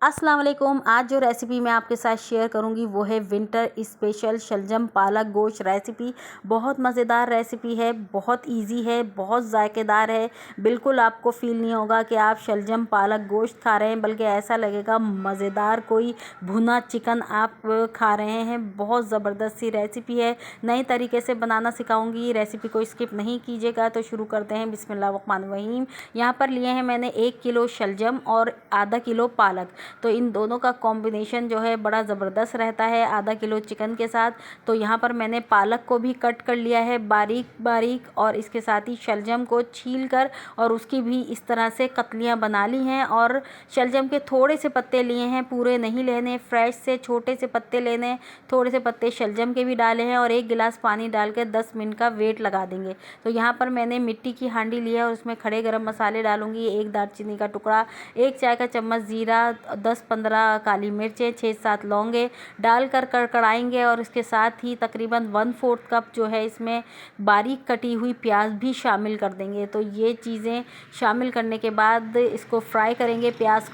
अस्सलाम वालेकुम। आज जो रेसिपी मैं आपके साथ शेयर करूंगी वो है विंटर स्पेशल शलजम पालक गोश्त रेसिपी। बहुत मज़ेदार रेसिपी है, बहुत इजी है, बहुत जायकेदार है। बिल्कुल आपको फील नहीं होगा कि आप शलजम पालक गोश्त खा रहे हैं, बल्कि ऐसा लगेगा मज़ेदार कोई भुना चिकन आप खा रहे हैं। बहुत ज़बरदस्त सी रेसिपी है, नए तरीके से बनाना सिखाऊंगी। रेसिपी को स्किप नहीं कीजिएगा। तो शुरू करते हैं। बिस्मिल्लाहिर्रहमानिर्रहीम। यहाँ पर लिए हैं मैंने 1 किलो शलजम और आधा किलो पालक। तो इन दोनों का कॉम्बिनेशन जो है बड़ा ज़बरदस्त रहता है आधा किलो चिकन के साथ। तो यहाँ पर मैंने पालक को भी कट कर लिया है बारीक बारीक, और इसके साथ ही शलजम को छील कर और उसकी भी इस तरह से कतलियाँ बना ली हैं। और शलजम के थोड़े से पत्ते लिए हैं, पूरे नहीं लेने, फ्रेश से छोटे से पत्ते लेने। थोड़े से पत्ते शलजम के भी डाले हैं और 1 गिलास पानी डाल के 10 मिनट का वेट लगा देंगे। तो यहाँ पर मैंने मिट्टी की हांडी लिया और उसमें खड़े गरम मसाले डालूंगी। 1 दालचीनी का टुकड़ा, 1 चाय का चम्मच जीरा, 10-15 काली मिर्चें, 6-7 लौंगे डालकर कड़कड़ाएंगे। और इसके साथ ही तकरीबन 1/4 कप जो है इसमें बारीक कटी हुई प्याज भी शामिल कर देंगे। तो ये चीज़ें शामिल करने के बाद इसको फ्राई करेंगे प्याज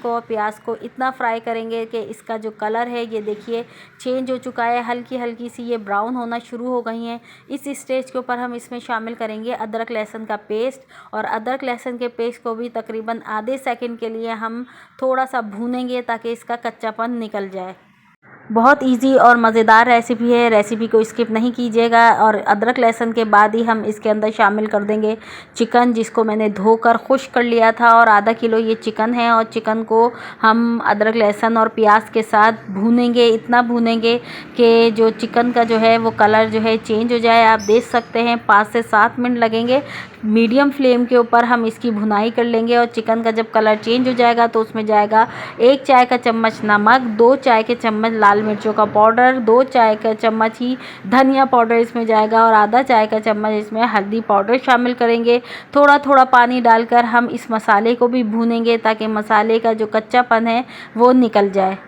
को इतना फ्राई करेंगे कि इसका जो कलर है ये देखिए चेंज हो चुका है, हल्की हल्की सी ये ब्राउन होना शुरू हो गई हैं। इस स्टेज के ऊपर हम इसमें शामिल करेंगे अदरक लहसुन का पेस्ट। और अदरक लहसुन के पेस्ट को भी तकरीबन आधे सेकंड के लिए हम थोड़ा सा भूनेंगे ताकि इसका कच्चापन निकल जाए। बहुत इजी और मज़ेदार रेसिपी है, रेसिपी को स्किप नहीं कीजिएगा। और अदरक लहसुन के बाद ही हम इसके अंदर शामिल कर देंगे चिकन, जिसको मैंने धोकर खुश्क कर लिया था। और आधा किलो ये चिकन है और चिकन को हम अदरक लहसुन और प्याज के साथ भूनेंगे। इतना भूनेंगे कि जो चिकन का जो है वो कलर जो है चेंज हो जाए। आप देख सकते हैं 5 से 7 मिनट लगेंगे। मीडियम फ्लेम के ऊपर हम इसकी भुनाई कर लेंगे। और चिकन का जब कलर चेंज हो जाएगा तो उसमें जाएगा 1 चाय का चम्मच नमक, 2 चाय के चम्मच लाल मिर्चों का पाउडर, 2 चाय का चम्मच ही धनिया पाउडर इसमें जाएगा और आधा चाय का चम्मच इसमें हल्दी पाउडर शामिल करेंगे। थोड़ा थोड़ा पानी डालकर हम इस मसाले को भी भूनेंगे ताकि मसाले का जो कच्चापन है वो निकल जाए।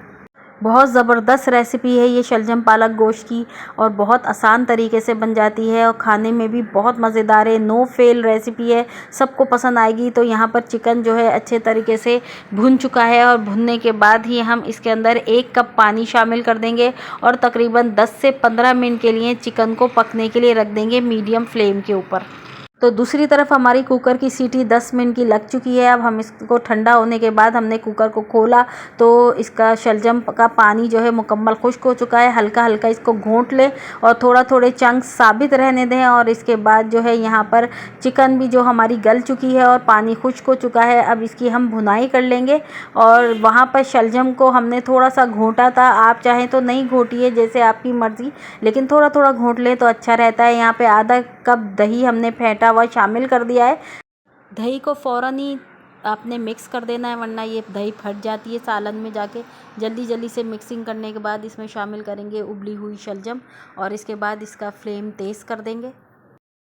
बहुत ज़बरदस्त रेसिपी है ये शलजम पालक गोश्त की, और बहुत आसान तरीके से बन जाती है और खाने में भी बहुत मज़ेदार है। नो फेल रेसिपी है, सबको पसंद आएगी। तो यहाँ पर चिकन जो है अच्छे तरीके से भुन चुका है और भुनने के बाद ही हम इसके अंदर 1 कप पानी शामिल कर देंगे और तकरीबन 10 से 15 मिनट के लिए चिकन को पकने के लिए रख देंगे मीडियम फ्लेम के ऊपर। तो दूसरी तरफ हमारी कुकर की सीटी 10 मिनट की लग चुकी है। अब हम इसको ठंडा होने के बाद हमने कुकर को खोला तो इसका शलजम का पानी जो है मुकम्मल खुश्क हो चुका है। हल्का हल्का इसको घोंट लें और थोड़ा थोड़े चंक्स साबित रहने दें। और इसके बाद जो है यहाँ पर चिकन भी जो हमारी गल चुकी है और पानी खुश्क हो चुका है। अब इसकी हम भुनाई कर लेंगे। और वहाँ पर शलजम को हमने थोड़ा सा घोंटा था, आप चाहें तो नहीं घोटिए, जैसे आपकी मर्ज़ी, लेकिन थोड़ा थोड़ा घोंट लें तो अच्छा रहता है। यहाँ पे आधा कप दही हमने फेंटा हुआ शामिल कर दिया है। दही को फ़ौरन ही आपने मिक्स कर देना है, वरना ये दही फट जाती है सालन में जाके। जल्दी जल्दी से मिक्सिंग करने के बाद इसमें शामिल करेंगे उबली हुई शलजम और इसके बाद इसका फ्लेम तेज़ कर देंगे।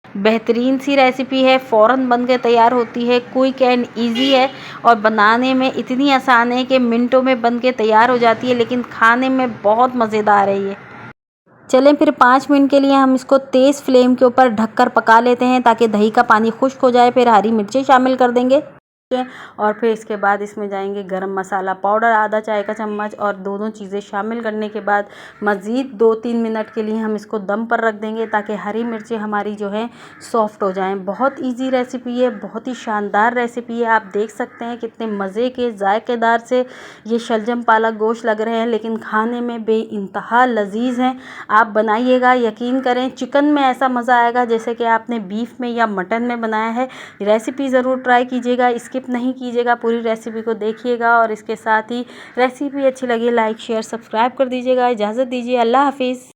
बेहतरीन सी रेसिपी है, फ़ौरन बन के तैयार होती है, क्विक एंड इजी है और बनाने में इतनी आसान है कि मिनटों में बन के तैयार हो जाती है, लेकिन खाने में बहुत मज़ेदार है ये। चलें फिर 5 मिनट के लिए हम इसको तेज़ फ्लेम के ऊपर ढककर पका लेते हैं ताकि दही का पानी खुश्क हो जाए। फिर हरी मिर्चें शामिल कर देंगे और फिर इसके बाद इसमें जाएंगे गरम मसाला पाउडर आधा चाय का चम्मच। और दोनों चीज़ें शामिल करने के बाद मज़ीद 2-3 मिनट के लिए हम इसको दम पर रख देंगे ताकि हरी मिर्चें हमारी जो है सॉफ्ट हो जाएं। बहुत इजी रेसिपी है, बहुत ही शानदार रेसिपी है। आप देख सकते हैं कितने मज़े के जायकेदार से ये शलजम पालक गोश्त लग रहे हैं, लेकिन खाने में बेइंतहा लजीज हैं। आप बनाइएगा, यकीन करें चिकन में ऐसा मज़ा आएगा जैसे कि आपने बीफ में या मटन में बनाया है। रेसिपी ज़रूर ट्राई कीजिएगा, स्किप नहीं कीजिएगा, पूरी रेसिपी को देखिएगा। और इसके साथ ही रेसिपी अच्छी लगी लाइक शेयर सब्सक्राइब कर दीजिएगा। इजाज़त दीजिए, अल्लाह हाफिज़।